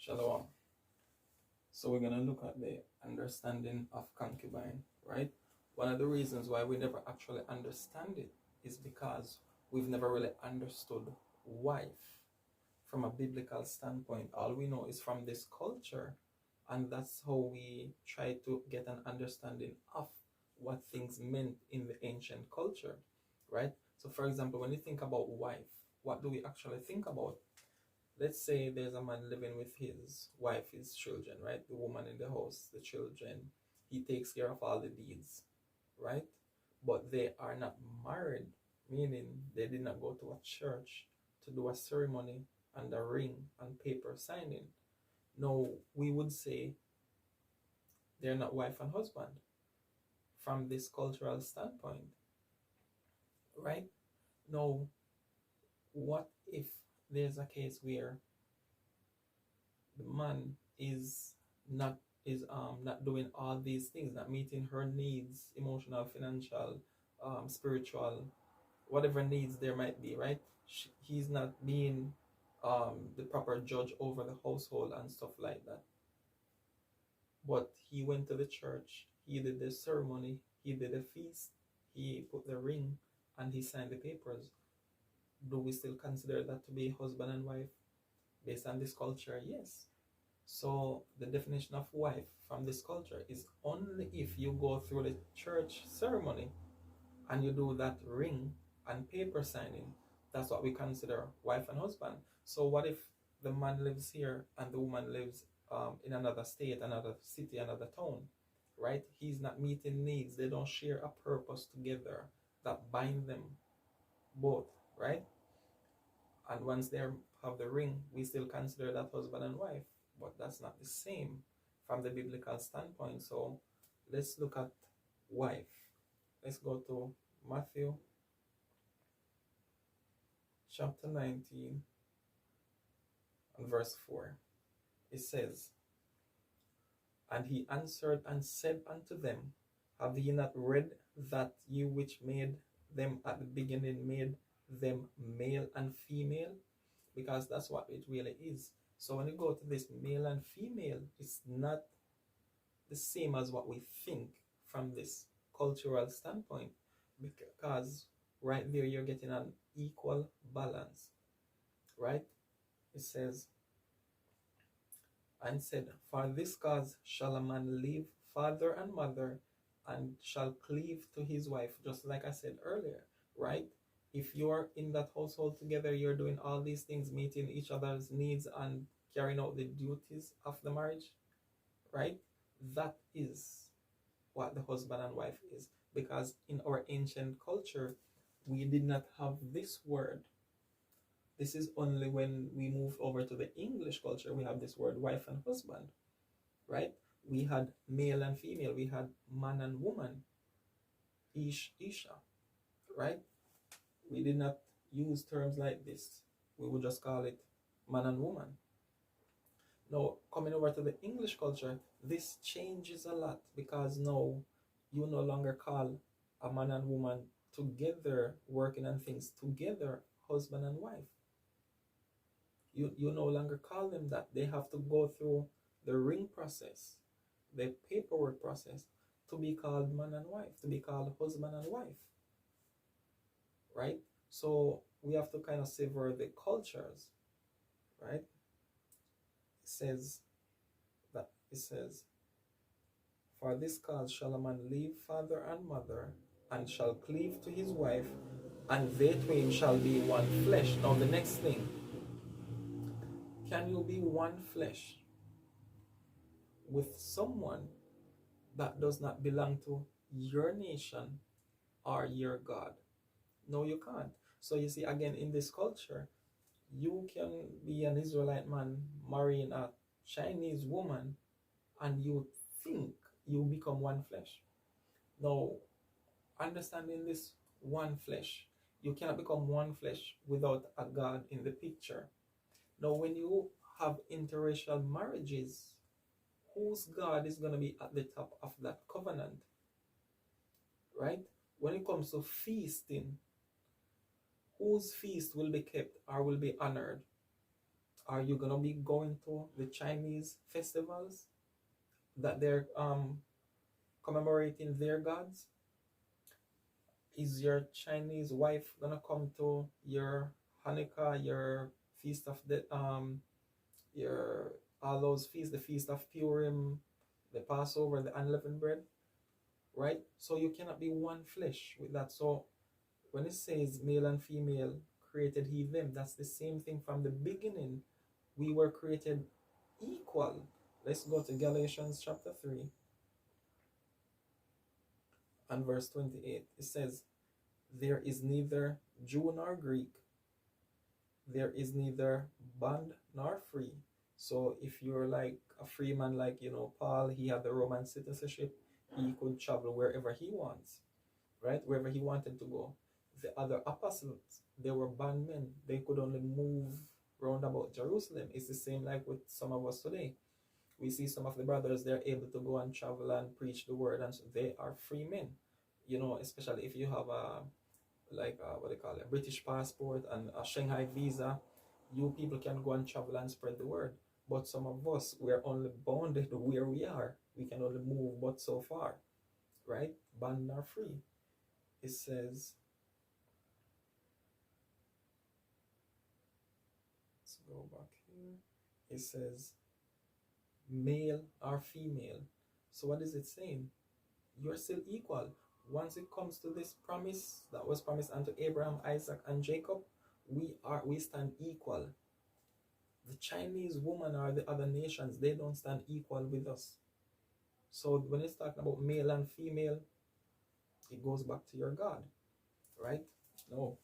Shalom. So we're gonna look at the understanding of concubine, right? One of the reasons why we never actually understand it is because we've never really understood wife from a biblical standpoint. All we know is from this culture, and that's how we try to get an understanding of what things meant in the ancient culture, right? So, for example, when you think about wife, what do we actually think about? Let's say there's a man living with his wife, his children, right? The woman in the house, the children. He takes care of all the deeds, right? But they are not married, meaning they did not go to a church to do a ceremony and a ring and paper signing. No, we would say they're not wife and husband from this cultural standpoint, right? Now, what if there's a case where the man is not not doing all these things, not meeting her needs, emotional, financial, spiritual, whatever needs there might be, right? He's not being the proper judge over the household and stuff like that. But he went to the church, he did the ceremony, he did a feast, he put the ring, and he signed the papers. Do we still consider that to be husband and wife based on this culture? Yes. So the definition of wife from this culture is only if you go through the church ceremony and you do that ring and paper signing. That's what we consider wife and husband. So what if the man lives here and the woman lives in another state, another city, another town, right? He's not meeting needs. They don't share a purpose together that bind them both, right? And once they have the ring, we still consider that husband and wife. But that's not the same from the biblical standpoint. So let's look at wife. Let's go to Matthew chapter 19 and verse 4. It says, "And he answered and said unto them, Have ye not read that ye which made them at the beginning made them male and female?" Because that's what it really is. So when you go to this male and female, it's not the same as what we think from this cultural standpoint, because right there you're getting an equal balance, right? It says, and said, "For this cause shall a man leave father and mother, and shall cleave to his wife," just like I said earlier, right? If you're in that household together, you're doing all these things, meeting each other's needs and carrying out the duties of the marriage, right? That is what the husband and wife is. Because in our ancient culture, we did not have this word. This is only when we moved over to the English culture, we have this word wife and husband, right? We had male and female, we had man and woman, ish, isha, right? We did not use terms like this. We would just call it man and woman. Now, coming over to the English culture, this changes a lot, because now you no longer call a man and woman together, working on things together, husband and wife. You no longer call them that. They have to go through the ring process, the paperwork process, to be called man and wife, to be called husband and wife, right? So we have to kind of savor the cultures, right? It says, "For this cause shall a man leave father and mother, and shall cleave to his wife, and they twain shall be one flesh." Now the next thing, can you be one flesh with someone that does not belong to your nation or your God? No, you can't. So you see, again, in this culture, you can be an Israelite man marrying a Chinese woman, and you think you become one flesh. Now, understanding this one flesh, you cannot become one flesh without a God in the picture. Now, when you have interracial marriages, whose God is going to be at the top of that covenant, right? When it comes to feasting, whose feast will be kept or will be honored? Are you gonna be going to the Chinese festivals that they're commemorating their gods? Is your Chinese wife gonna come to your Hanukkah, your feast of the your all those feasts, the feast of Purim, the Passover, the unleavened bread, right? So you cannot be one flesh with that. So when it says male and female created he them, that's the same thing from the beginning. We were created equal. Let's go to Galatians chapter 3 and verse 28. It says, there is neither Jew nor Greek, there is neither bond nor free. So if you're like a free man, like Paul, he had the Roman citizenship, he could travel wherever he wants, right? Wherever he wanted to go. The other apostles, they were bondmen. They could only move round about Jerusalem. It's the same like with some of us today. We see some of the brothers, they're able to go and travel and preach the word, and so they are free men. Especially if you have a what they call it, a British passport and a Shanghai visa, you people can go and travel and spread the word. But some of us, we're only bounded where we are. We can only move but so far, right? Bond or free. It says, let's go back here. It says, male or female. So what is it saying? You're still equal. Once it comes to this promise that was promised unto Abraham, Isaac, and Jacob, we stand equal. The Chinese woman or the other nations, they don't stand equal with us. So when it's talking about male and female, it goes back to your God, right? No.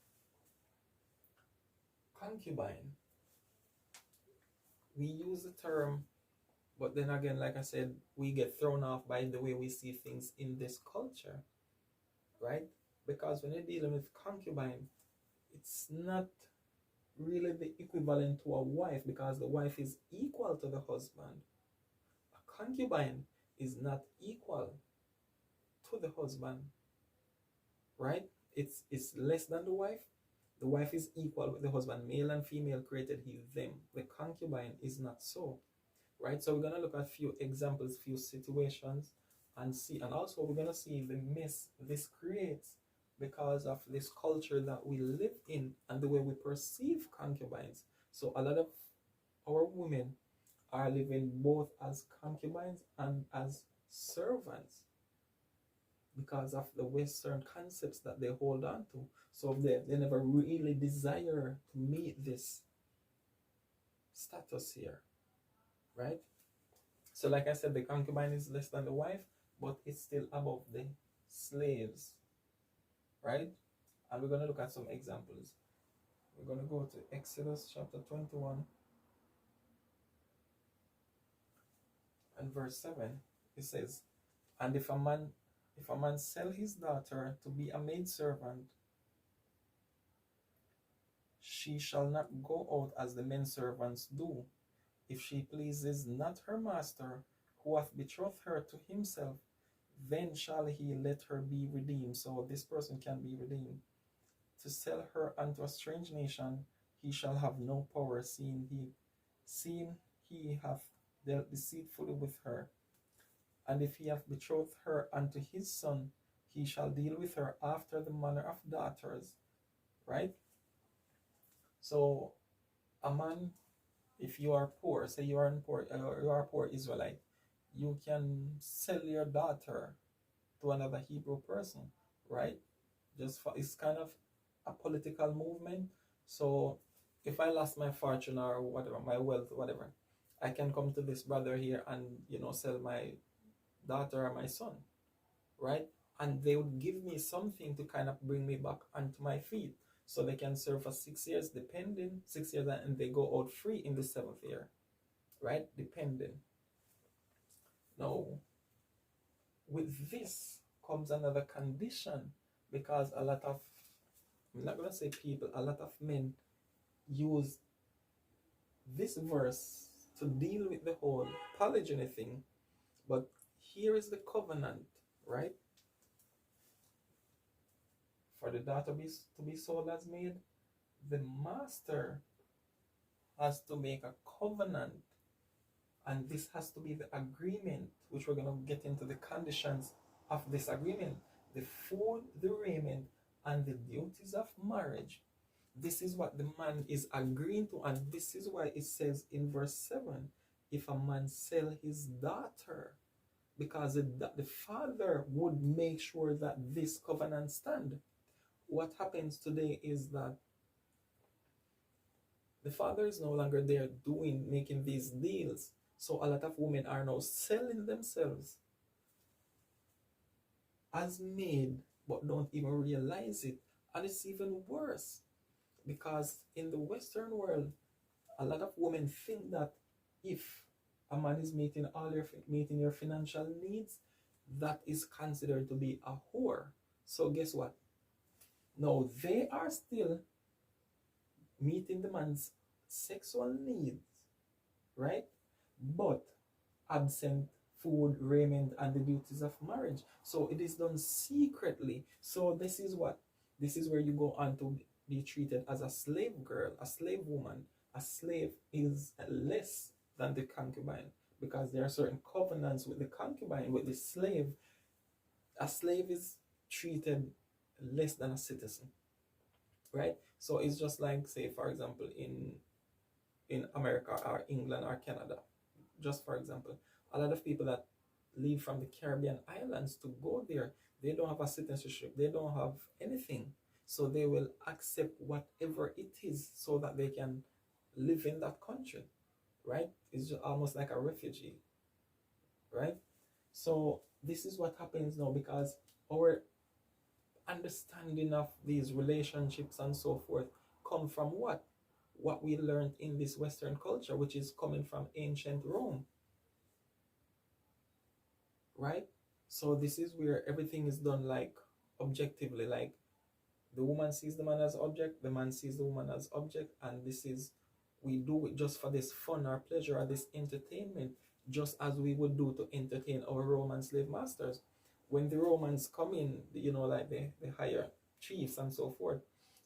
Concubine. We use the term, but then again, like I said, we get thrown off by the way we see things in this culture, right? Because when you're dealing with concubine, it's not really the equivalent to a wife, because the wife is equal to the husband. A concubine is not equal to the husband, right? It's less than the wife. The wife is equal with the husband. Male and female created he them. The concubine is not so, right? So we're gonna look at a few examples, few situations, and see, and also we're gonna see the mess this creates because of this culture that we live in and the way we perceive concubines. So a lot of our women are living both as concubines and as servants because of the Western concepts that they hold on to. So they never really desire to meet this status here, right? So like I said, the concubine is less than the wife, but it's still above the slaves, right? And we're going to look at some examples. We're going to go to Exodus chapter 21 and verse 7. It says, and if a man sell his daughter to be a maidservant, she shall not go out as the men servants do. If she pleases not her master, who hath betrothed her to himself, then shall he let her be redeemed. So this person can be redeemed. To sell her unto a strange nation, he shall have no power, seeing he hath dealt deceitfully with her. And if he hath betrothed her unto his son, he shall deal with her after the manner of daughters, right? So a man, if you are poor, say you are a poor Israelite, you can sell your daughter to another Hebrew person, right? It's kind of a political movement. So if I lost my fortune or whatever, my wealth, whatever, I can come to this brother here and sell my daughter or my son, right? And they would give me something to kind of bring me back onto my feet. So they can serve for 6 years, depending, 6 years, and they go out free in the 7th year, right? Depending. Now, with this comes another condition, because a lot of, I'm not going to say people, a lot of men use this verse to deal with the whole polygyny thing. But here is the covenant, right? For the daughter to be sold as maid, the master has to make a covenant, and this has to be the agreement, which we're going to get into the conditions of this agreement: the food, the raiment, and the duties of marriage. This is what the man is agreeing to, and this is why it says in verse 7, if a man sell his daughter, because the father would make sure that this covenant stand. What happens today is that the father is no longer there making these deals. So a lot of women are now selling themselves as maid, but don't even realize it. And it's even worse, because in the Western world, a lot of women think that if a man is meeting your financial needs, that is considered to be a whore. So guess what? No, they are still meeting the man's sexual needs, right? But absent food, raiment, and the duties of marriage. So it is done secretly. So this is where you go on to be treated as a slave girl, a slave woman. A slave is less than the concubine, because there are certain covenants with the concubine. With the slave, a slave is treated less than a citizen, right? So it's just like, say, for example, in America or England or Canada, just for example, a lot of people that leave from the Caribbean islands to go there, they don't have a citizenship, they don't have anything. So they will accept whatever it is so that they can live in that country, right? It's just almost like a refugee, right? So this is what happens now, because our understanding of these relationships and so forth come from what we learned in this Western culture, which is coming from ancient Rome, right? So this is where everything is done like objectively, like the woman sees the man as object, the man sees the woman as object, and this is, we do it just for this fun or pleasure or this entertainment, just as we would do to entertain our Roman slave masters. When the Romans come in, like the higher chiefs and so forth,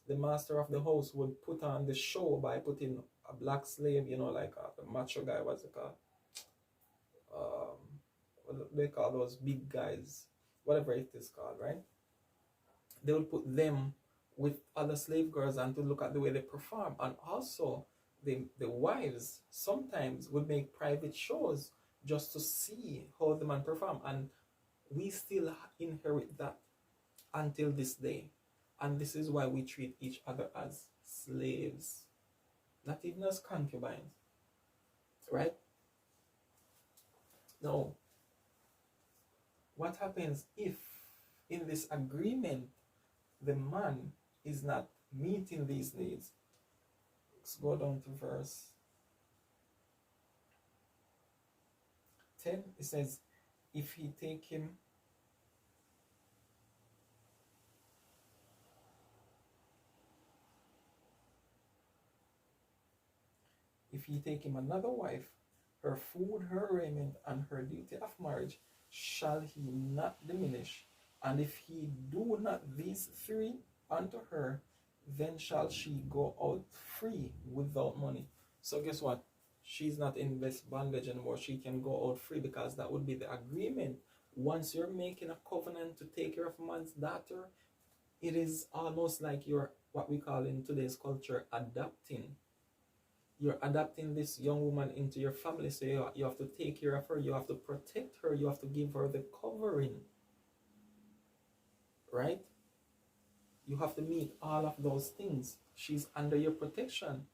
the master of the house would put on the show by putting a black slave, like a macho guy, what's it called? What do they call those big guys? Whatever it is called, right? They would put them with other slave girls and to look at the way they perform. And also, the wives sometimes would make private shows just to see how the man perform. And we still inherit that until this day. And this is why we treat each other as slaves, not even as concubines, right? Now, what happens if in this agreement the man is not meeting these needs? Let's go down to verse 10. It says, if he take him another wife, her food, her raiment, and her duty of marriage shall he not diminish. And if he do not these three unto her, then shall she go out free without money. So guess what? She's not in this bondage anymore. She can go out free, because that would be the agreement. Once you're making a covenant to take care of a man's daughter, it is almost like you're, what we call in today's culture, adopting. You're adopting this young woman into your family, so you have to take care of her, you have to protect her, you have to give her the covering, right? You have to meet all of those things. She's under your protection,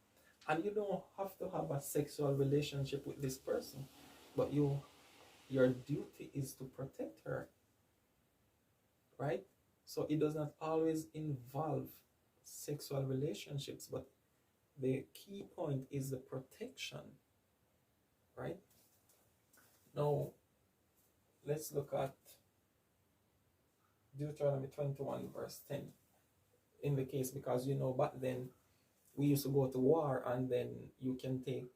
and you don't have to have a sexual relationship with this person, but your duty is to protect her, right? So it does not always involve sexual relationships, but the key point is the protection, right? Now, let's look at Deuteronomy 21 verse 10 in the case, because back then we used to go to war, and then you can take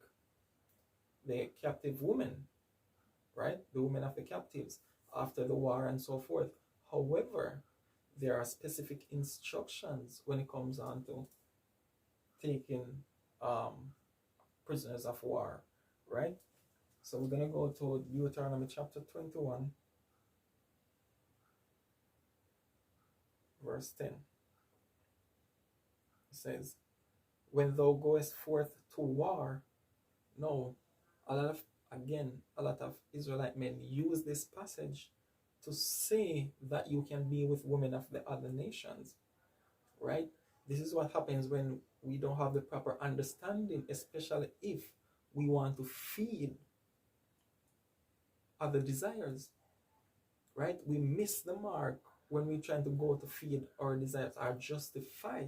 the captive women, right? The women of the captives after the war and so forth. However, there are specific instructions when it comes on to taking prisoners of war, right? So we're going to go to Deuteronomy chapter 21, verse 10. It says, when thou goest forth to war. No, a lot of, again, a lot of Israelite men use this passage to say that you can be with women of the other nations, right? This is what happens when we don't have the proper understanding, especially if we want to feed other desires, right? We miss the mark when we're trying to go to feed our desires or justify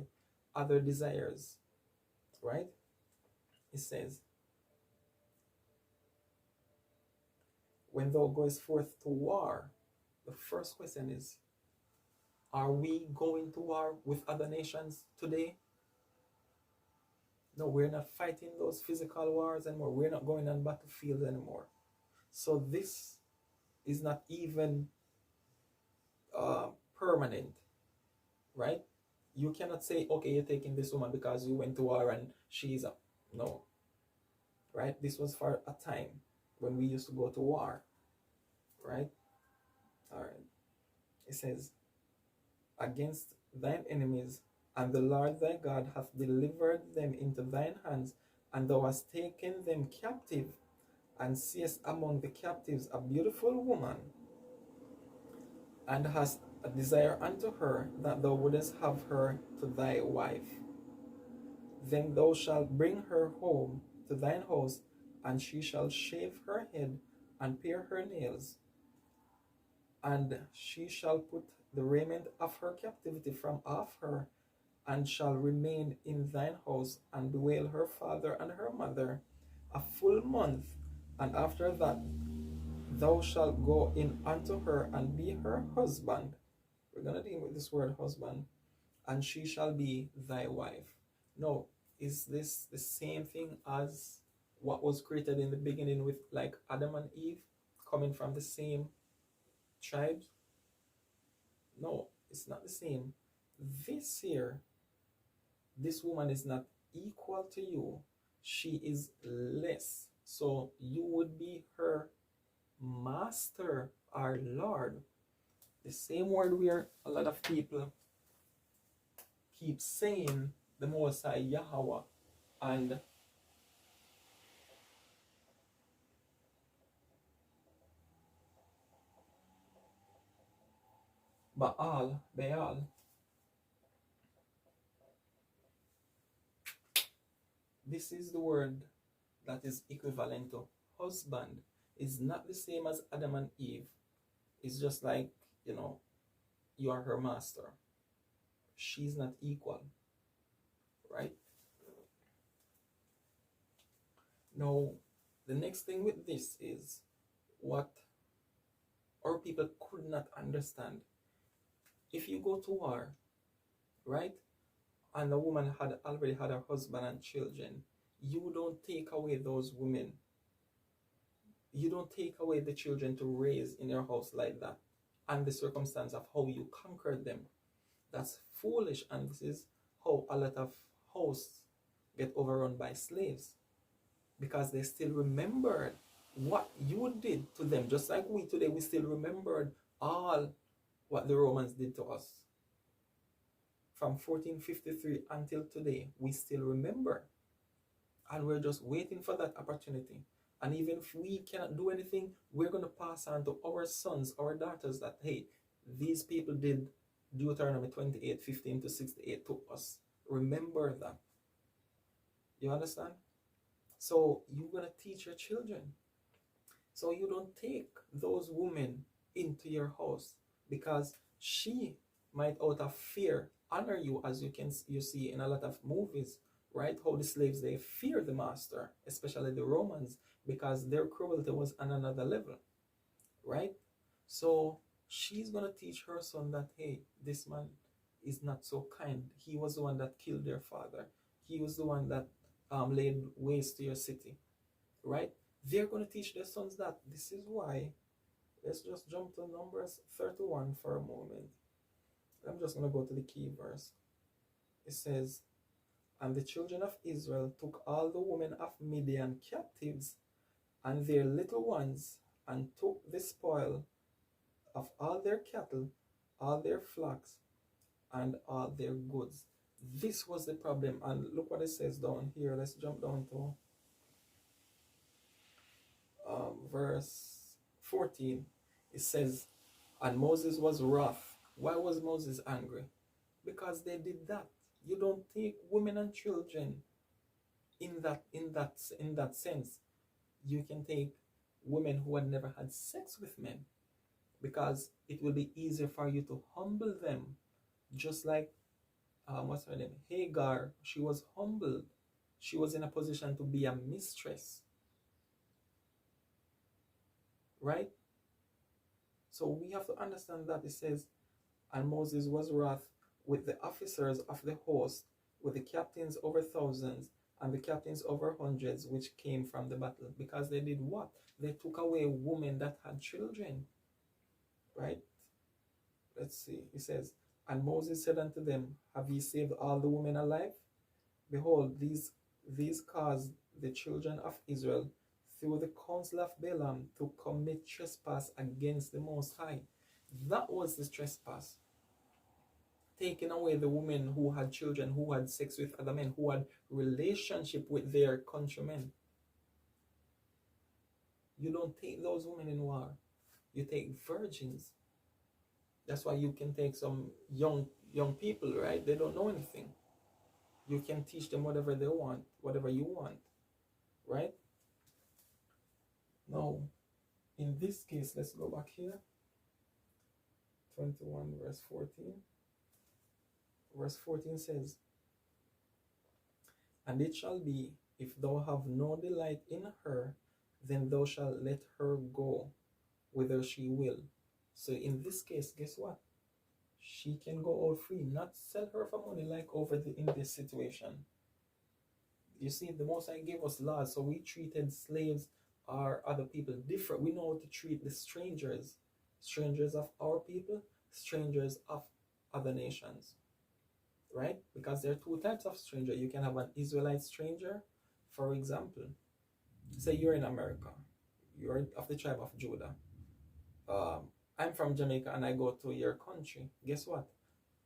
other desires, right? It says, when thou goest forth to war, the first question is, are we going to war with other nations today? No, we're not fighting those physical wars anymore. We're not going on battlefields anymore. So this is not even permanent, right? You cannot say, okay, you're taking this woman because you went to war and she's a... No, right? This was for a time when we used to go to war, right? All right. It says, against thine enemies, and the Lord thy God hath delivered them into thine hands, and thou hast taken them captive, and seest among the captives a beautiful woman, and hast a desire unto her, that thou wouldest have her to thy wife. Then thou shalt bring her home to thine house, and she shall shave her head and pare her nails, and she shall put the raiment of her captivity from off her, and shall remain in thine house, and bewail her father and her mother a full month. And after that thou shalt go in unto her and be her husband. We're going to deal with this word husband. And she shall be thy wife. No, is this the same thing as what was created in the beginning with like Adam and Eve coming from the same tribes? No, it's not the same. This here, this woman is not equal to you. She is less. So you would be her master or Lord. The same word where a lot of people keep saying the Most High Yahweh and Baal. This is the word that is equivalent to husband. It's not the same as Adam and Eve. It's just like, you are her master. She's not equal, right? Now, the next thing with this is what our people could not understand. If you go to war, right, and the woman had already had her husband and children, you don't take away those women. You don't take away the children to raise in your house like that, and the circumstance of how you conquered them. That's foolish, and this is how a lot of hosts get overrun by slaves, because they still remembered what you did to them. Just like we today, we still remembered all what the Romans did to us. From 1453 until today, we still remember. And we're just waiting for that opportunity. And even if we cannot do anything, we're going to pass on to our sons, our daughters, that, hey, these people did Deuteronomy 28:15-68 to us. Remember that. You understand? So you're going to teach your children. So you don't take those women into your house, because she might, out of fear, honor you, as you see in a lot of movies, right? How the slaves, they fear the master, especially the Romans, because their cruelty was on another level, right? So she's going to teach her son that, hey, this man is not so kind. He was the one that killed their father. He was the one that laid waste to your city, right? They're going to teach their sons that. This is why, let's just jump to Numbers 31 for a moment. I'm just going to go to the key verse. It says, And the children of Israel took all the women of Midian captives and their little ones, and took the spoil of all their cattle, all their flocks, and all their goods. This was the problem. And look what it says down here. Let's jump down to verse 14. It says, and Moses was wroth. Why was Moses angry? Because they did that. You don't take women and children in that sense. You can take women who had never had sex with men, because it will be easier for you to humble them. Just like what's her name? Hagar. She was humbled. She was in a position to be a mistress. Right? So we have to understand that it says, and Moses was wroth with the officers of the host, with the captains over thousands, and the captains over hundreds, which came from the battle. Because they did what? They took away women that had children. Right? Let's see. It says, and Moses said unto them, have ye saved all the women alive? Behold, these caused the children of Israel through the counsel of Balaam to commit trespass against the Most High. That was the trespass. Taking away the women who had children, who had sex with other men, who had relationship with their countrymen. You don't take those women in war. You take virgins. That's why you can take some young people, right? They don't know anything. You can teach them whatever they want, whatever you want, right? Now, in this case, let's go back here. 21 verse 14. Verse 14 says, and it shall be, if thou have no delight in her, then thou shalt let her go whither she will. So in this case, guess what? She can go out free, not sell her for money like in this situation. You see, the Most High gave us laws, so we treated slaves or other people different. We know how to treat the strangers of our people, strangers of other nations, right? Because there are two types of stranger. You can have an Israelite stranger, for example. Say you're in America, you're of the tribe of Judah. I'm from Jamaica and I go to your country. Guess what?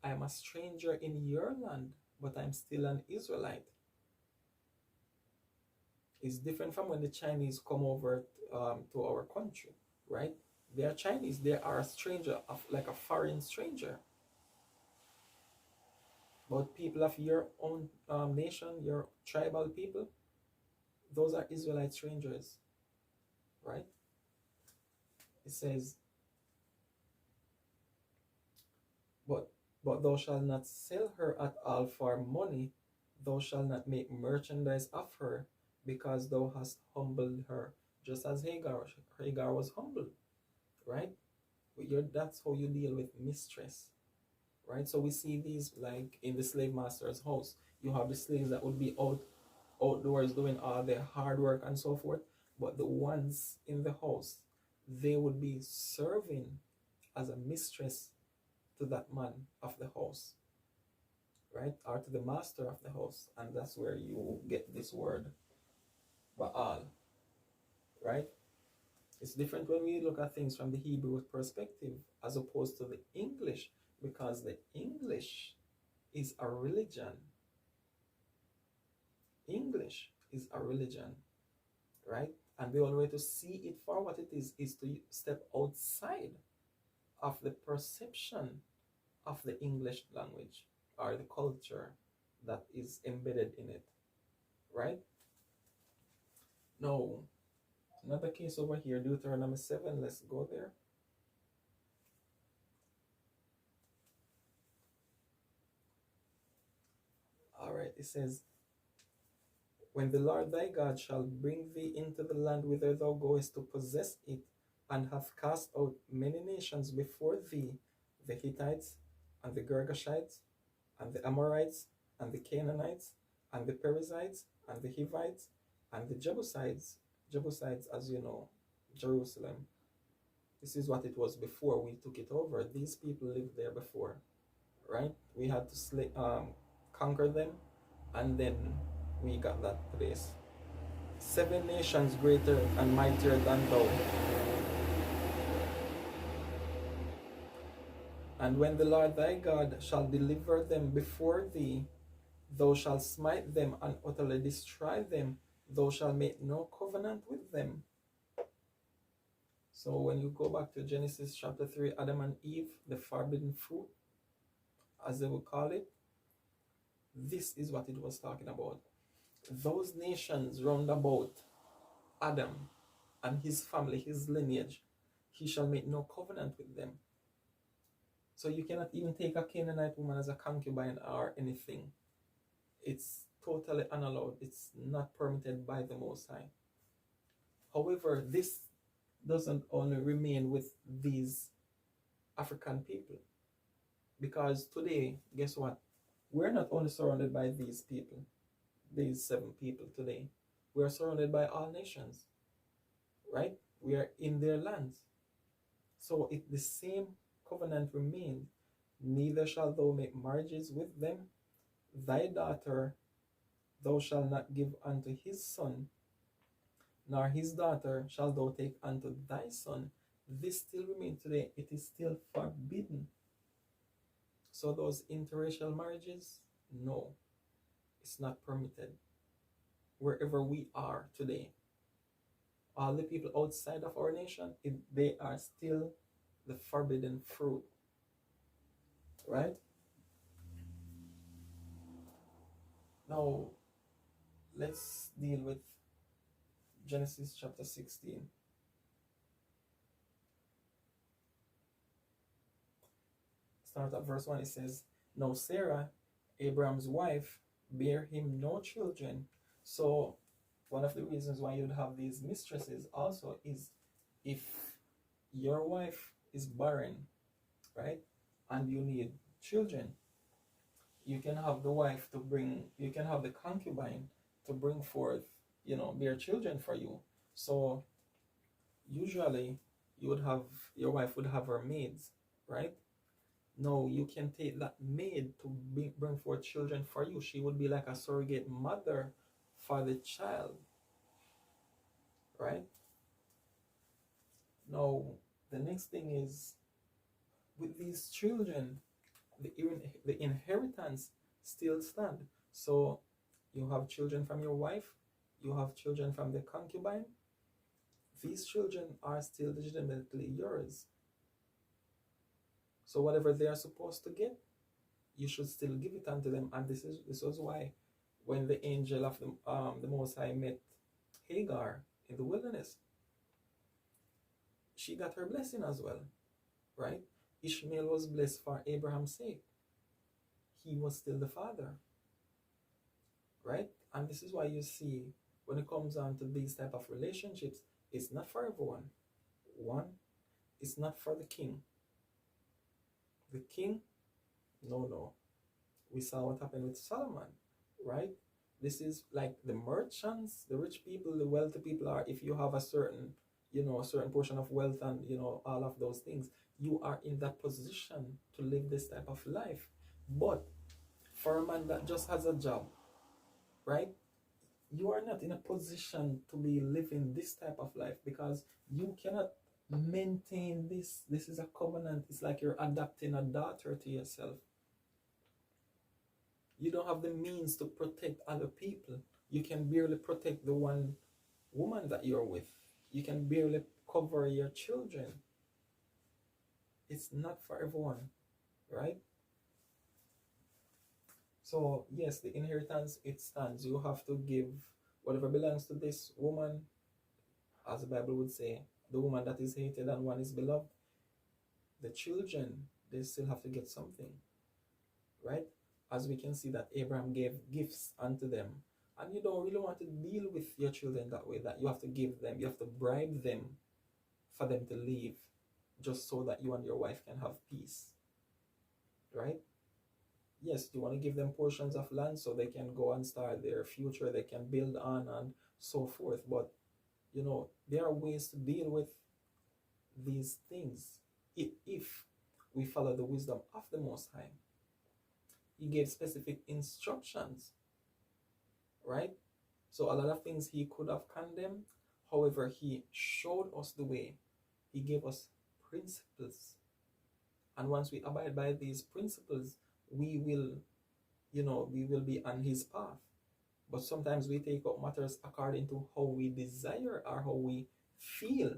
I am a stranger in your land, but I'm still an Israelite. It's different from when the Chinese come over to our country, right? They are Chinese. They are a stranger, like a foreign stranger. But people of your own nation, your tribal people, those are Israelite strangers, right? It says, but thou shalt not sell her at all for money, thou shalt not make merchandise of her, because thou hast humbled her, just as Hagar was humbled, right? That's how you deal with mistress, right? So we see these like in the slave master's house. You have the slaves that would be outdoors doing all their hard work and so forth, but the ones in the house, they would be serving as a mistress to that man of the house, right? Or to the master of the house. And that's where you get this word Baal, right? It's different when we look at things from the Hebrew perspective as opposed to the English, because the English is a religion. English is a religion, right? And the only way to see it for what it is to step outside of the perception of the English language or the culture that is embedded in it, right? Now, another case over here, Deuteronomy 7, let's go there. All right, it says, when the Lord thy God shall bring thee into the land whither thou goest to possess it, and hath cast out many nations before thee, the Hittites, and the Girgashites, and the Amorites, and the Canaanites, and the Perizzites, and the Hivites, and the Jebusites, as you know, Jerusalem. This is what it was before we took it over. These people lived there before, right? We had to conquer them, And then we got that place. 7 nations greater and mightier than thou. And when the Lord thy God shall deliver them before thee, thou shalt smite them and utterly destroy them. Thou shalt make no covenant with them. So when you go back to Genesis chapter 3, Adam and Eve, the forbidden fruit, as they would call it, this is what it was talking about. Those nations round about Adam and his family, his lineage, he shall make no covenant with them. So you cannot even take a Canaanite woman as a concubine or anything. It's totally unallowed. It's not permitted by the Most High. However, this doesn't only remain with these African people. Because today, guess what? We're not only surrounded by these people, these 7 people today. We are surrounded by all nations, right? We are in their lands. So if the same covenant remains, neither shalt thou make marriages with them. Thy daughter thou shalt not give unto his son, nor his daughter shalt thou take unto thy son. This still remains today. It is still forbidden. So those interracial marriages, no, it's not permitted. Wherever we are today, all the people outside of our nation, they are still the forbidden fruit, right? Now, let's deal with Genesis chapter 16. Start at verse 1. It says, now Sarah, Abraham's wife, bare him no children. So one of the reasons why you'd have these mistresses also is if your wife is barren, right, and you need children, you can have the wife to bring, you can have the concubine to bring forth, bear children for you. So usually you would have, your wife would have her maids, right? No, you can take that maid to bring forth children for you. She would be like a surrogate mother for the child, right? Now, the next thing is, with these children, the inheritance still stand. So you have children from your wife, you have children from the concubine. These children are still legitimately yours. So whatever they are supposed to get, you should still give it unto them. And this was why when the angel of the Most High met Hagar in the wilderness, she got her blessing as well, right? Ishmael was blessed for Abraham's sake. He was still the father, right? And this is why you see, when it comes down to these type of relationships, it's not for everyone. One, it's not for the king. The king, no. We saw what happened with Solomon, right? This is like the merchants, the rich people, the wealthy people are, if you have a certain, a certain portion of wealth and, all of those things, you are in that position to live this type of life. But for a man that just has a job, right? You are not in a position to be living this type of life because you cannot maintain this. This is a covenant. It's like you're adopting a daughter to yourself. You don't have the means to protect other people. You can barely protect the one woman that you're with. You can barely cover your children. It's not for everyone, right? So yes, the inheritance, it stands. You have to give whatever belongs to this woman, as the Bible would say, the woman that is hated and one is beloved. The children, they still have to get something, right? As we can see that Abraham gave gifts unto them. And you don't really want to deal with your children that way, that you have to give them, you have to bribe them for them to leave, just so that you and your wife can have peace, right? Yes, you want to give them portions of land so they can go and start their future, they can build on and so forth. But, there are ways to deal with these things if we follow the wisdom of the Most High. He gave specific instructions, right? So a lot of things he could have condemned. However, he showed us the way. He gave us principles. And once we abide by these principles, we will, we will be on his path. But sometimes we take up matters according to how we desire or how we feel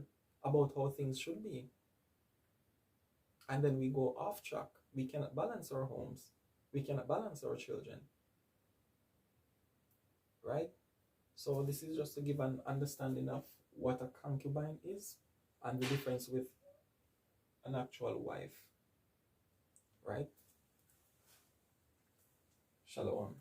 about how things should be. And then we go off track. We cannot balance our homes. We cannot balance our children. Right? So this is just to give an understanding of what a concubine is and the difference with an actual wife. Right? Shalom.